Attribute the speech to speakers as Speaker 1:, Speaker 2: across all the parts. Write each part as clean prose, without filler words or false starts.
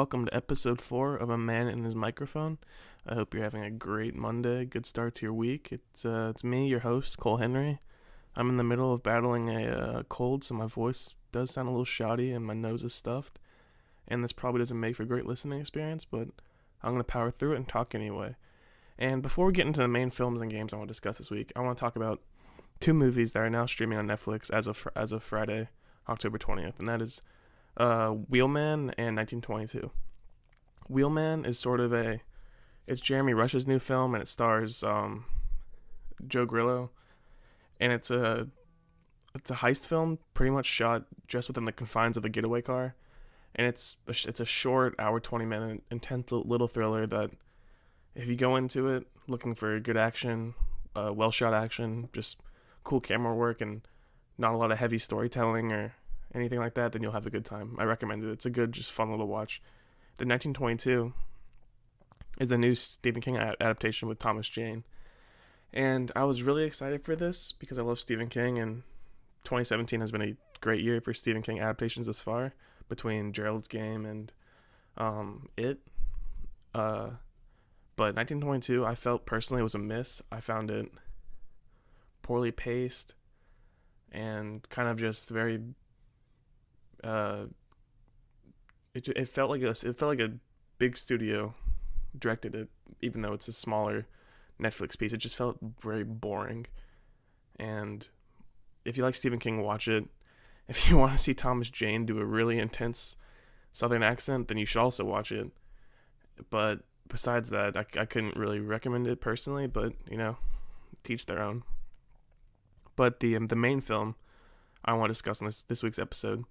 Speaker 1: welcome to episode 4 of A Man and His Microphone. I hope you're having a great Monday, good start to your week. It's me, your host, Cole Henry. I'm in the middle of battling a cold, so my voice does sound a little shoddy and my nose is stuffed. And this probably doesn't make for a great listening experience, but I'm going to power through it and talk anyway. And before we get into the main films and games I want to discuss this week, I want to talk about two movies that are now streaming on Netflix as of Friday, October 20th, and that is Wheelman and 1922. Wheelman is it's Jeremy Rush's new film, and it stars Joe Grillo, and it's a heist film, pretty much shot just within the confines of a getaway car, and it's a short hour 20-minute intense little thriller that if you go into it looking for good action, well shot action, just cool camera work and not a lot of heavy storytelling or anything like that, then you'll have a good time. I recommend it. It's a good, just fun little watch. The 1922 is the new Stephen King adaptation with Thomas Jane. And I was really excited for this because I love Stephen King, and 2017 has been a great year for Stephen King adaptations thus far, between Gerald's Game and It. But 1922, I felt personally was a miss. I found it poorly paced and kind of just very it felt like a big studio directed it, even though it's a smaller Netflix piece. It just felt very boring. And if you like Stephen King, watch it. If you want to see Thomas Jane do a really intense Southern accent, then you should also watch it. But besides that, I couldn't really recommend it personally, but teach their own. But the main film I want to discuss in this week's episode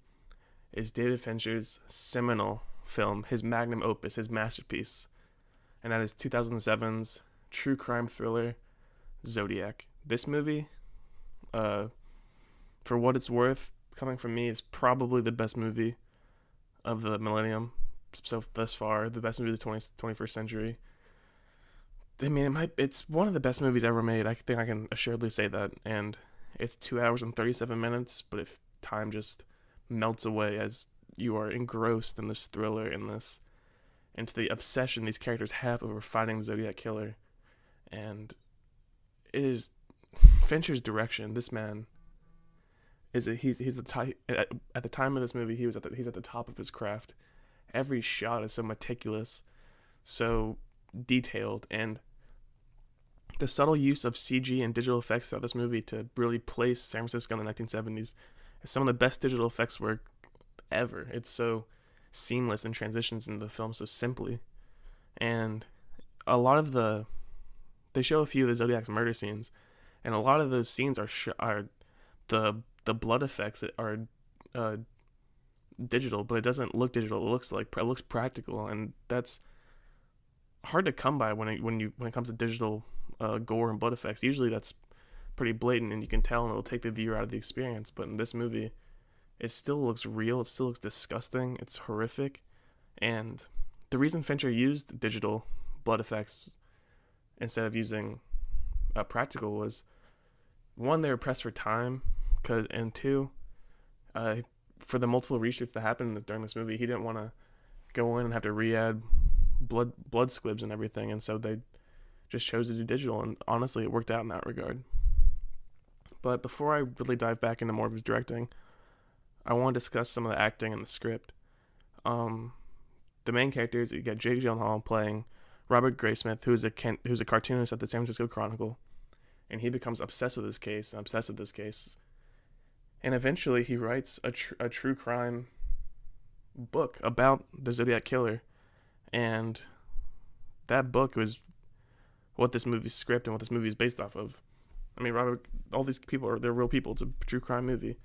Speaker 1: is David Fincher's seminal film, his magnum opus, his masterpiece, and that is 2007's true crime thriller, Zodiac. This movie, for what it's worth, coming from me, is probably the best movie of the millennium, so thus far, the best movie of the 21st century. I mean, it's one of the best movies ever made. I think I can assuredly say that, and it's 2 hours and 37 minutes, but if time just melts away as you are engrossed in this thriller, into the obsession these characters have over fighting the Zodiac killer. And it is Fincher's direction. This man he's the type, at the time of this movie, he's at the top of his craft. Every shot is so meticulous, so detailed, and the subtle use of CG and digital effects throughout this movie to really place San Francisco in the 1970s is some of the best digital effects work ever. It's so seamless and transitions into the film so simply. And a lot of they show a few of the Zodiac's murder scenes, and a lot of those scenes are the blood effects are digital, but it doesn't look digital. It looks practical, and that's hard to come by when it comes to digital gore and blood effects. Usually that's pretty blatant and you can tell, and it'll take the viewer out of the experience. But in this movie, it still looks real. It still looks disgusting. It's horrific. And the reason Fincher used digital blood effects instead of using practical was, one, they were pressed for time, and two, for the multiple reshoots that happened during this movie, he didn't want to go in and have to re-add blood squibs and everything, and so they just chose to do digital, and honestly, it worked out in that regard. But before I really dive back into more of his directing, I want to discuss some of the acting and the script. The main characters, you got Jake Gyllenhaal playing Robert Graysmith, who's a cartoonist at the San Francisco Chronicle, and he becomes obsessed with this case, and eventually he writes a true crime book about the Zodiac killer, and that book was what this movie's script and what this movie is based off of. I mean, all these people they're real people. It's a true crime movie.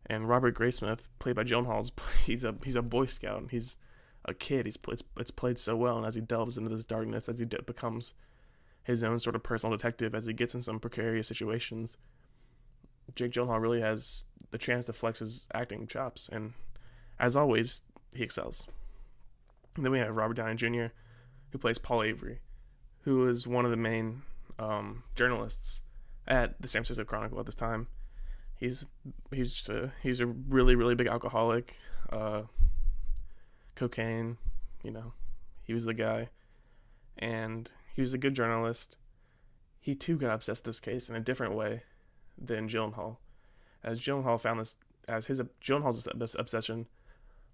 Speaker 1: And Robert Graysmith, played by Gyllenhaal, he's a Boy Scout, and he's a kid. It's played so well, and as he delves into this darkness, as he becomes his own sort of personal detective, as he gets in some precarious situations, Jake Gyllenhaal really has the chance to flex his acting chops, and as always, he excels. And then we have Robert Downey Jr., who plays Paul Avery, who is one of the main journalists at the San Francisco Chronicle at this time. He's a really, really big alcoholic, cocaine, he was the guy, and he was a good journalist. He too got obsessed with this case in a different way than Gyllenhaal, as Gyllenhaal found this as his Gyllenhaal's obsession,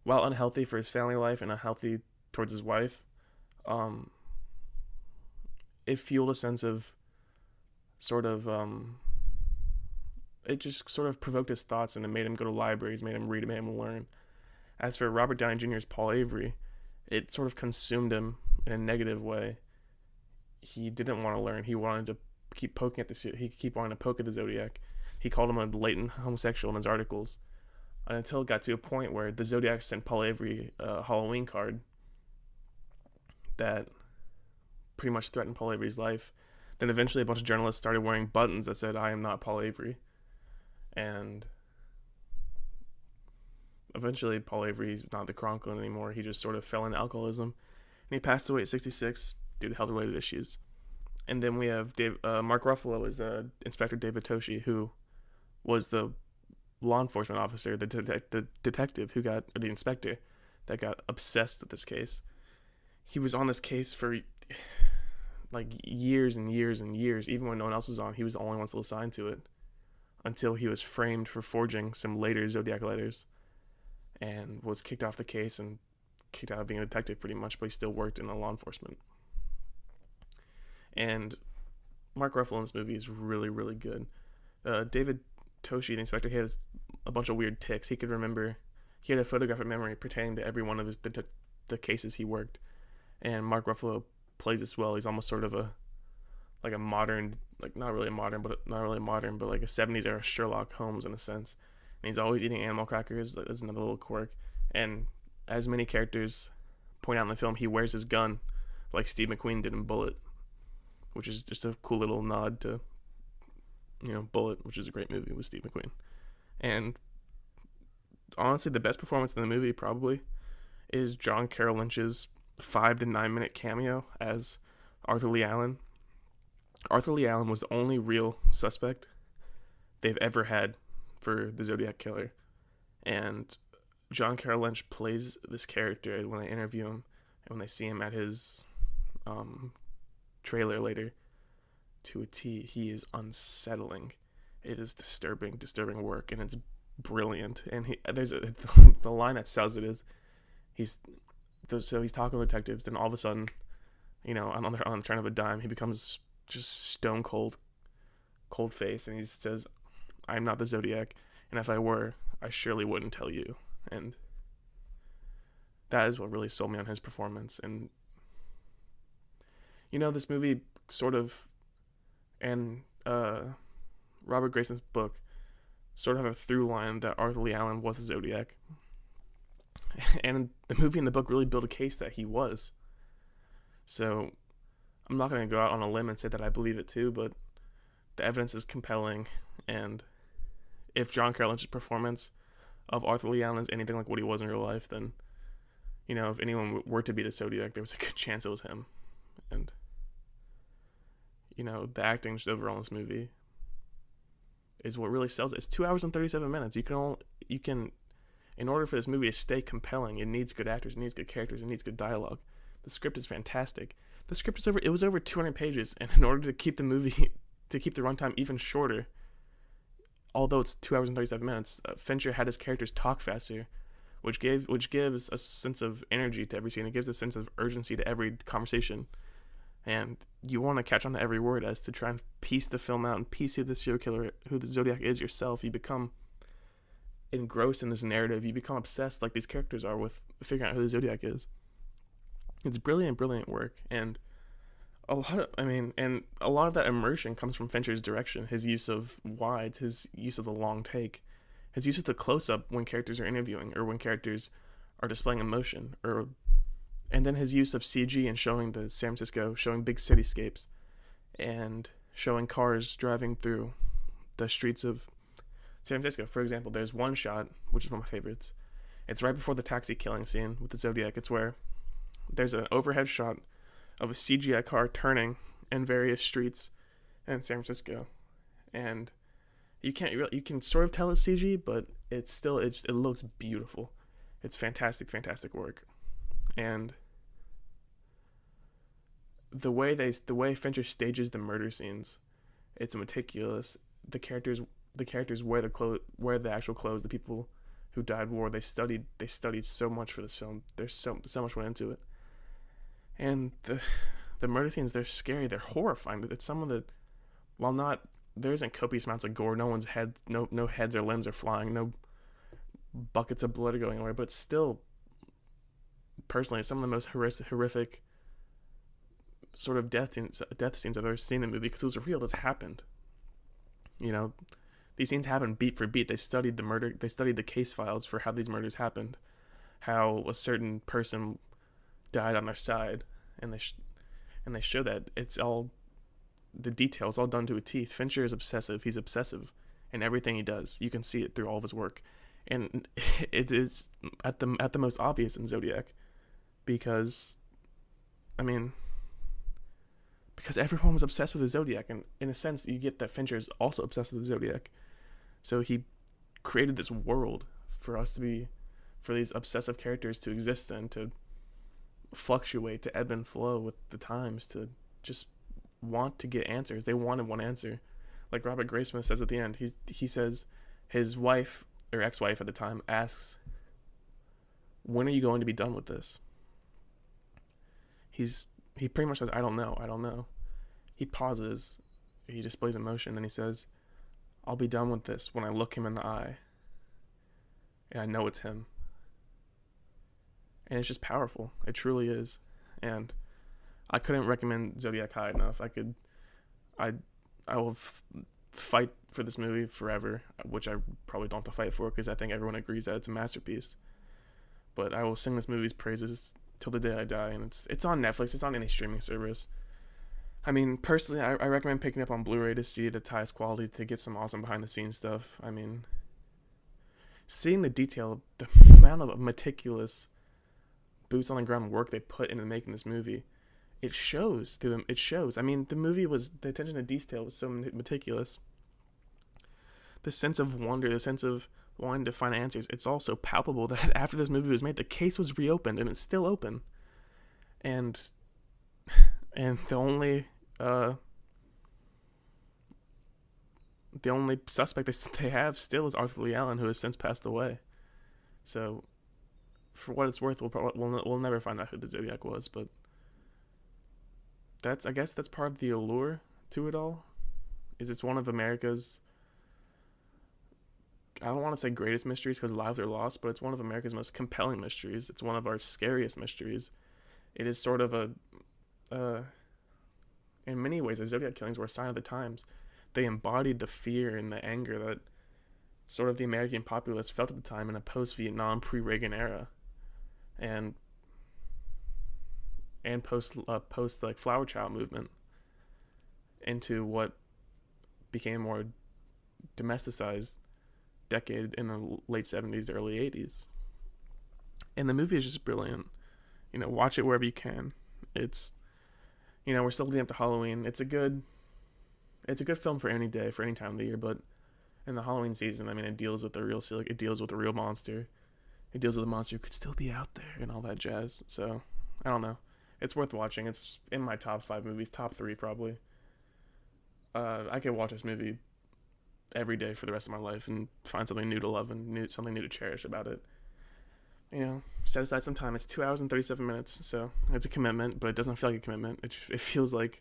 Speaker 1: while unhealthy for his family life and unhealthy towards his wife, it fueled a sense of sort of it just sort of provoked his thoughts, and it made him go to libraries, made him read, made him learn. As for Robert Downey Jr.'s Paul Avery, it sort of consumed him in a negative way. He didn't want to learn. He wanted to keep poking at keep wanting to poke at the Zodiac. He called him a latent homosexual in his articles, and until it got to a point where the Zodiac sent Paul Avery a Halloween card that pretty much threatened Paul Avery's life. Then eventually a bunch of journalists started wearing buttons that said, "I am not Paul Avery." And eventually Paul Avery's not the Chronicle anymore. He just sort of fell into alcoholism, and he passed away at 66 due to health-related issues. And then we have Mark Ruffalo as Inspector David Toshi, who was the law enforcement officer, the detective who got, or the inspector that got obsessed with this case. He was on this case for like years and years and years. Even when no one else was on, he was the only one still assigned to it, until he was framed for forging some later Zodiac letters and was kicked off the case and kicked out of being a detective pretty much, but he still worked in the law enforcement. And Mark Ruffalo in this movie is really, really good. David Toshi, the inspector, he has a bunch of weird tics. He had a photographic memory pertaining to every one of the cases he worked. And Mark Ruffalo plays this well. He's almost sort of a modern, not really modern, but like a 70s era Sherlock Holmes in a sense. And he's always eating animal crackers. That's another little quirk. And as many characters point out in the film, he wears his gun like Steve McQueen did in Bullet, which is just a cool little nod to, Bullet, which is a great movie with Steve McQueen. And honestly, the best performance in the movie probably is John Carroll Lynch's 5 to 9 minute cameo as Arthur Lee Allen. Arthur Lee Allen was the only real suspect they've ever had for the Zodiac Killer. And John Carroll Lynch plays this character when they interview him and when they see him at his trailer later to a T. He is unsettling. It is disturbing work, and it's brilliant. And there's the line that sells it is he's talking to detectives, then all of a sudden, on the turn of a dime, he becomes just stone cold face, and he says, "I'm not the Zodiac, and if I were, I surely wouldn't tell you." And that is what really sold me on his performance. And this movie sort of, and Robert Grayson's book sort of have a through line that Arthur Lee Allen was the Zodiac. And the movie and the book really build a case that he was. So I'm not going to go out on a limb and say that I believe it too, but the evidence is compelling. And if John Carroll Lynch's performance of Arthur Lee Allen is anything like what he was in real life, then, if anyone were to be the Zodiac, there was a good chance it was him. And, the acting just overall in this movie is what really sells it. It's 2 hours and 37 minutes. You can, in order for this movie to stay compelling, it needs good actors, it needs good characters, it needs good dialogue. The script is fantastic. The script is over 200 pages, and in order to keep the runtime even shorter, although it's 2 hours and 37 minutes, Fincher had his characters talk faster, which gives a sense of energy to every scene. It gives a sense of urgency to every conversation, and you want to catch on to every word as to try and piece the film out and piece who the serial killer, who the Zodiac is yourself. You become engrossed in this narrative. You become obsessed, like these characters are, with figuring out who the Zodiac is. It's brilliant work, and a lot of that immersion comes from Fincher's direction, his use of wides, his use of the long take, his use of the close-up when characters are interviewing or when characters are displaying emotion, and then his use of CG and showing the San Francisco, showing big cityscapes, and showing cars driving through the streets of San Francisco. For example, there's one shot, which is one of my favorites. It's right before the taxi killing scene with the Zodiac. It's where there's an overhead shot of a CGI car turning in various streets in San Francisco, and you can sort of tell it's CG, but it looks beautiful. It's fantastic work. And the way Fincher stages the murder scenes, it's meticulous. The characters wear the actual clothes. The people who died wore. They studied so much for this film. There's so much went into it, and the murder scenes, they're scary. They're horrifying. It's some of the, while not, there isn't copious amounts of gore. No heads or limbs are flying. No buckets of blood are going away. But it's still, personally, some of the most horrific sort of death scenes I've ever seen in a movie, because it was real. This happened. These scenes happened beat for beat. They studied the murder. They studied the case files for how these murders happened, how a certain person died on their side, and they show that it's all, the details all done to a T. Fincher is obsessive. He's obsessive in everything he does. You can see it through all of his work, and it is at the most obvious in Zodiac, because everyone was obsessed with the Zodiac, and in a sense, you get that Fincher is also obsessed with the Zodiac. So he created this world for these obsessive characters to exist in, to fluctuate, to ebb and flow with the times, to just want to get answers. They wanted one answer. Like Robert Graysmith says at the end, he says his wife, or ex-wife at the time, asks, "When are you going to be done with this?" He pretty much says, I don't know. He pauses, he displays emotion, then he says, "I'll be done with this when I look him in the eye and I know it's him." And it's just powerful. It truly is. And I couldn't recommend Zodiac high enough. I will fight for this movie forever, which I probably don't have to fight for, because I think everyone agrees that it's a masterpiece. But I will sing this movie's praises till the day I die, and it's on Netflix. It's on any streaming service. Personally, I recommend picking up on Blu-ray to see it at its highest quality, to get some awesome behind-the-scenes stuff. Seeing the detail, the amount of meticulous boots-on-the-ground work they put into making this movie, it shows through them. It shows. The movie the attention to detail was so meticulous. The sense of wonder, the sense of wanting to find answers, it's also palpable that after this movie was made, the case was reopened, and it's still open. And the only suspect they have still is Arthur Lee Allen, who has since passed away. So, for what it's worth, we'll never find out who the Zodiac was, but I guess that's part of the allure to it all. Is it's one of America's, I don't want to say greatest mysteries, because lives are lost, but it's one of America's most compelling mysteries. It's one of our scariest mysteries. It is sort of in many ways, the Zodiac killings were a sign of the times. They embodied the fear and the anger that sort of the American populace felt at the time in a post-Vietnam, pre-Reagan era, and post like Flower Child movement, into what became more domesticized decade in the late 70s, early 80s. And the movie is just brilliant. Watch it wherever you can. It's, we're still leading up to Halloween. It's a good film for any day, for any time of the year, but in the Halloween season, it deals with the real it deals with the real monster. It deals with a monster who could still be out there and all that jazz. So, I don't know. It's worth watching. It's in my top 5 movies, top 3 probably. I could watch this movie every day for the rest of my life and find something new to love and something new to cherish about it. Set aside some time. It's 2 hours and 37 minutes, so it's a commitment, but it doesn't feel like a commitment. It feels like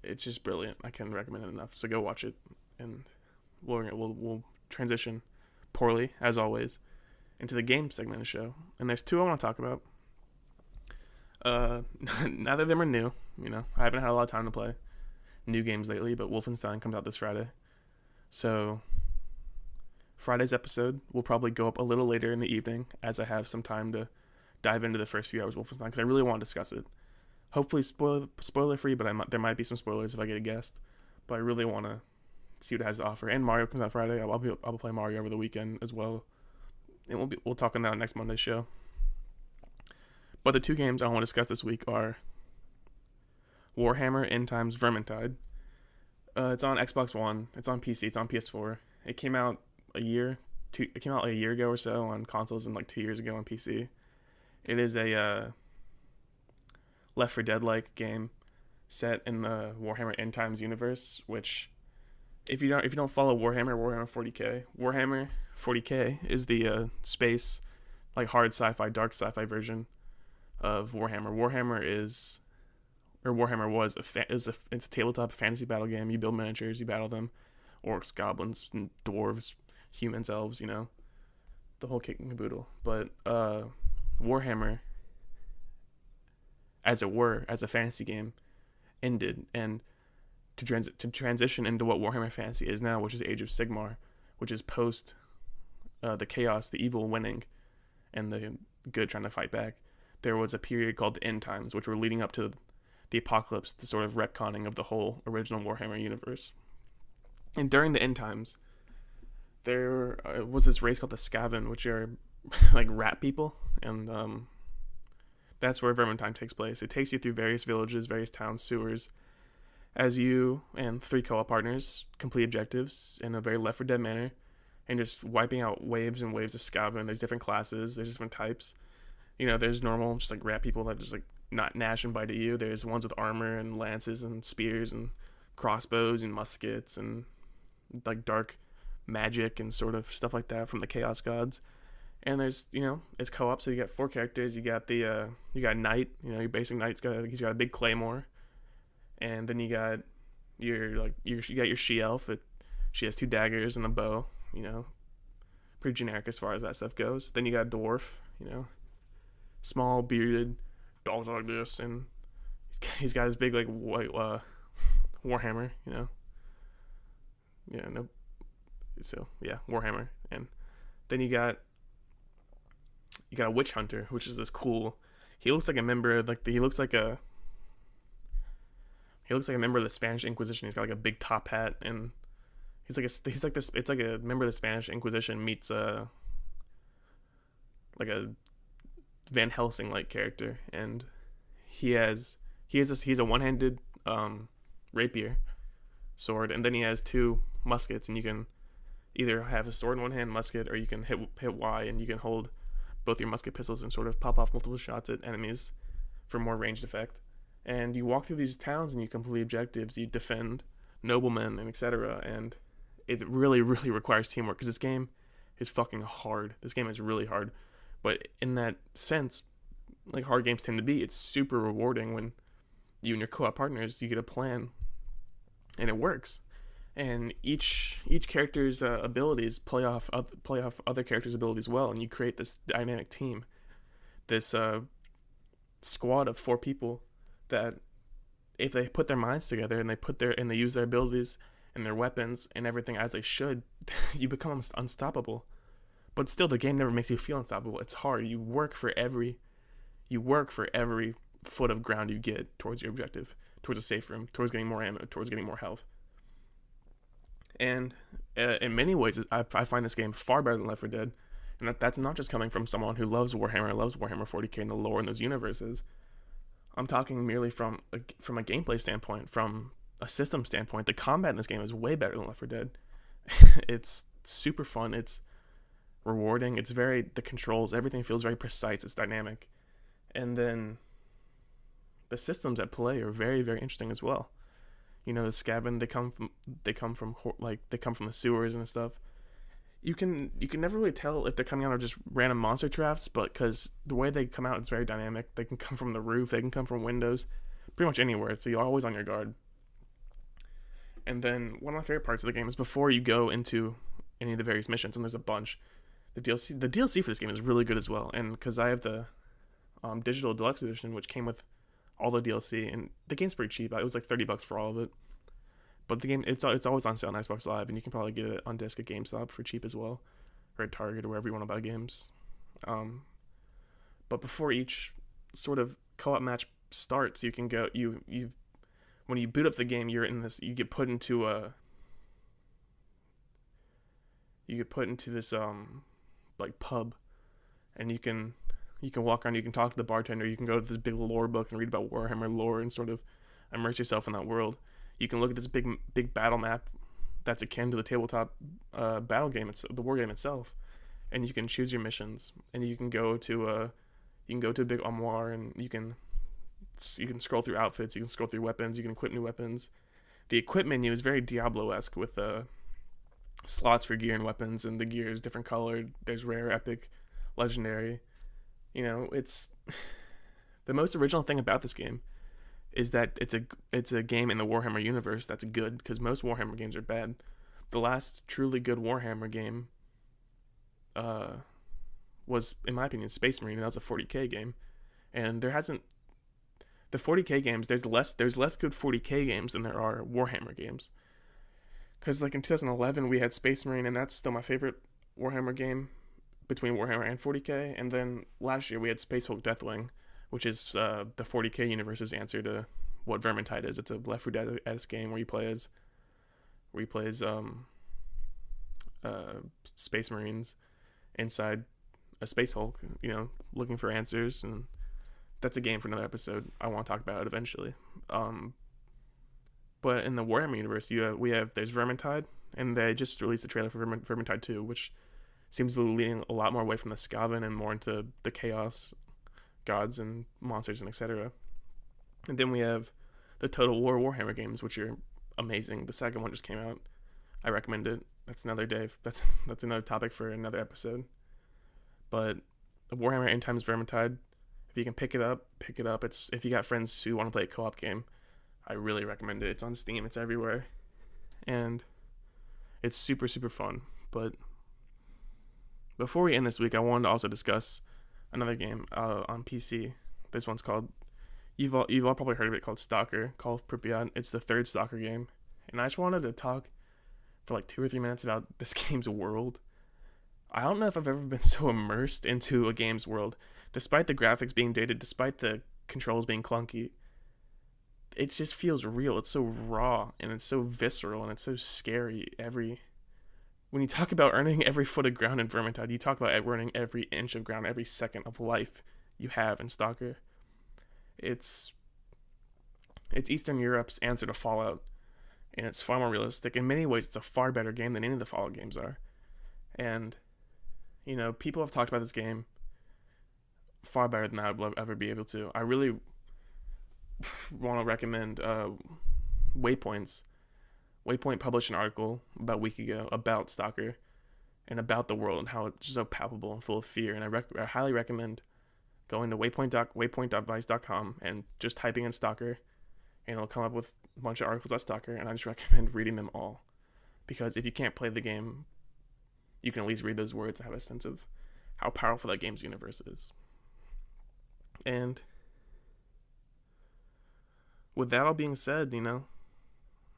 Speaker 1: it's just brilliant. I can't recommend it enough. So go watch it, and we'll transition poorly, as always, into the game segment of the show. And there's 2 I want to talk about. Neither of them are new. I haven't had a lot of time to play new games lately, but Wolfenstein comes out this Friday. So Friday's episode will probably go up a little later in the evening, as I have some time to dive into the first few hours of Wolfenstein, because I really want to discuss it. Hopefully spoiler free, but there might be some spoilers if I get a guest. But I really want to see what it has to offer. And Mario comes out Friday. I'll play Mario over the weekend as well, and we'll talk on that on next Monday's show. But the 2 games I want to discuss this week are Warhammer End Times Vermintide. It's on Xbox One. It's on PC. It's on PS4. It came out a year ago or so on consoles, and like 2 years ago on PC. It is a Left 4 Dead like game set in the Warhammer End Times universe, which if you don't follow Warhammer 40k, Warhammer 40k is the space like hard sci-fi, dark sci-fi version of Warhammer. Warhammer was it's a tabletop fantasy battle game. You build miniatures, you battle them, orcs, goblins, dwarves, humans, elves, the whole kit and caboodle. But Warhammer, as it were, as a fantasy game, ended, and to transition into what Warhammer Fantasy is now, which is Age of Sigmar, which is post the chaos, the evil winning, and the good trying to fight back. There was a period called the End Times, which were leading up to the apocalypse, the sort of retconning of the whole original Warhammer universe. And during the End Times, there was this race called the Skaven, which are like rat people, and that's where Vermintide takes place. It takes you through various villages, various towns, sewers, as you and 3 co-op partners complete objectives in a very Left 4 Dead manner, and just wiping out waves and waves of Skaven. There's different classes, there's different types. There's normal, just like rat people that just like not gnash and bite at you. There's ones with armor and lances and spears and crossbows and muskets and like dark magic and sort of stuff like that from the Chaos Gods. And there's, it's co-op, so you got 4 characters. You got you got Knight, your basic Knight's he's got a big claymore. And then you got your she-elf. She has 2 daggers and a bow, pretty generic as far as that stuff goes. Then you got a dwarf, small, bearded, dogs like this, and he's got his big like white warhammer, warhammer. And then you got a witch hunter, which is this cool. He looks like a member of he looks like a member of the Spanish Inquisition. He's got like a big top hat, and it's like a member of the Spanish Inquisition meets like a Van Helsing like character, and he's a one-handed rapier sword, and then he has 2 muskets, and you can either have a sword in one hand, musket, or you can hit Y, and you can hold both your musket pistols and sort of pop off multiple shots at enemies for more ranged effect. And you walk through these towns and you complete objectives, you defend noblemen and etc. And it really, really requires teamwork, because this game is fucking hard. This game is really hard. But in that sense, like hard games tend to be, it's super rewarding when you and your co-op partners, you get a plan and it works. And each character's abilities play off other characters' abilities well, and you create this dynamic team, this squad of 4 people that, if they put their minds together and they use their abilities and their weapons and everything as they should, you become unstoppable. But still, the game never makes you feel unstoppable. It's hard. You work for every foot of ground you get towards your objective, towards a safe room, towards getting more ammo, towards getting more health. And in many ways, I find this game far better than Left 4 Dead. And that's not just coming from someone who loves Warhammer 40k and the lore in those universes. I'm talking merely from a gameplay standpoint, from a system standpoint. The combat in this game is way better than Left 4 Dead. It's super fun. It's rewarding. The controls, everything feels very precise. It's dynamic. And then the systems at play are very, very interesting as well. The Skaven, they come from the sewers and stuff. You can never really tell if they're coming out of just random monster traps, but because the way they come out is very dynamic. They can come from the roof, they can come from windows, pretty much anywhere, so you're always on your guard. And then one of my favorite parts of the game is before you go into any of the various missions, and there's a bunch, the DLC for this game is really good as well. And because I have the digital deluxe edition, which came with all the DLC, and the game's pretty cheap. It was like $30 for all of it. But the game, it's always on sale on Xbox Live, and you can probably get it on disc at GameStop for cheap as well, or at Target or wherever you want to buy games. But before each sort of co-op match starts, you can go when you boot up the game, you get put into this like pub, and you can walk around, you can talk to the bartender, you can go to this big lore book and read about Warhammer lore and sort of immerse yourself in that world. You can look at this big battle map that's akin to the tabletop battle game. It's the war game itself, and you can choose your missions, and you can go to a big armoire, and you can You can scroll through outfits, you can scroll through weapons, you can equip new weapons. The equip menu is very Diablo-esque with slots for gear and weapons, and the gear is different colored. There's rare, epic, legendary. It's the most original thing about this game is that it's a game in the Warhammer universe that's good, because most Warhammer games are bad. The last truly good Warhammer game was, in my opinion, Space Marine, and that was a 40k game. And there hasn't the 40k games. There's less good 40k games than there are Warhammer games. Because like in 2011 we had Space Marine, and that's still my favorite Warhammer game between Warhammer and 40k. And then last year we had Space Hulk Deathwing, which is the 40k universe's answer to what Vermintide is. It's a Left 4 Dead-esque game where you play as Space Marines inside a Space Hulk, looking for answers. And that's a game for another episode. I want to talk about it eventually. But in the Warhammer universe, there's Vermintide, and they just released a trailer for Vermintide 2, which seems to be leading a lot more away from the Skaven and more into the chaos gods and monsters and etc. And then we have the Total War Warhammer games, which are amazing. The second one just came out. I recommend it. That's another day. That's another topic for another episode. But the Warhammer End Times Vermintide, if you can pick it up. If you got friends who want to play a co-op game, I really recommend it. It's on Steam. It's everywhere. And it's super, super fun. But before we end this week, I wanted to also discuss another game on PC. This one's called, you've all probably heard of it, called Stalker, Call of Pripyat. It's the third Stalker game. And I just wanted to talk for like 2 or 3 minutes about this game's world. I don't know if I've ever been so immersed into a game's world. Despite the graphics being dated, despite the controls being clunky, it just feels real. It's so raw, and it's so visceral, and it's so scary. When you talk about earning every foot of ground in Vermintide, you talk about earning every inch of ground, every second of life you have in Stalker. It's Eastern Europe's answer to Fallout, and it's far more realistic. In many ways, it's a far better game than any of the Fallout games are. And, people have talked about this game far better than I would ever be able to. I really want to recommend Waypoint published an article about a week ago about Stalker and about the world and how it's so palpable and full of fear. And I highly recommend going to waypoint.vice.com and just typing in Stalker, and it'll come up with a bunch of articles about Stalker, and I just recommend reading them all. Because if you can't play the game, you can at least read those words and have a sense of how powerful that game's universe is. And with that all being said,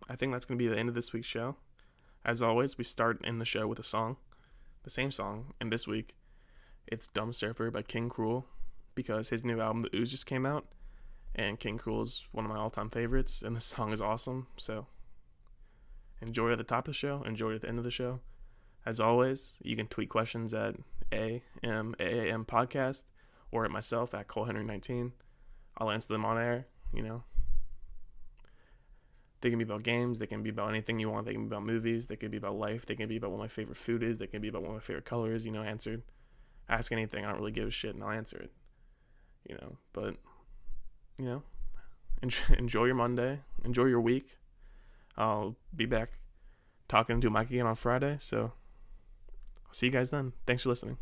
Speaker 1: I think that's going to be the end of this week's show. As always, we start in the show with a song, the same song, and this week it's Dumb Surfer by King Cruel, because his new album, The Ooze, just came out, and King Cruel is one of my all-time favorites, and this song is awesome. So enjoy it at the top of the show, enjoy it at the end of the show. As always, you can tweet questions at AMAAM Podcast or at myself at ColeHenry19. I'll answer them on air. They can be about games, they can be about anything you want, they can be about movies, they can be about life, they can be about what my favorite food is, they can be about what my favorite color is, answered. Ask anything, I don't really give a shit, and I'll answer it. But, enjoy your Monday, enjoy your week. I'll be back talking to Mike again on Friday, so I'll see you guys then. Thanks for listening.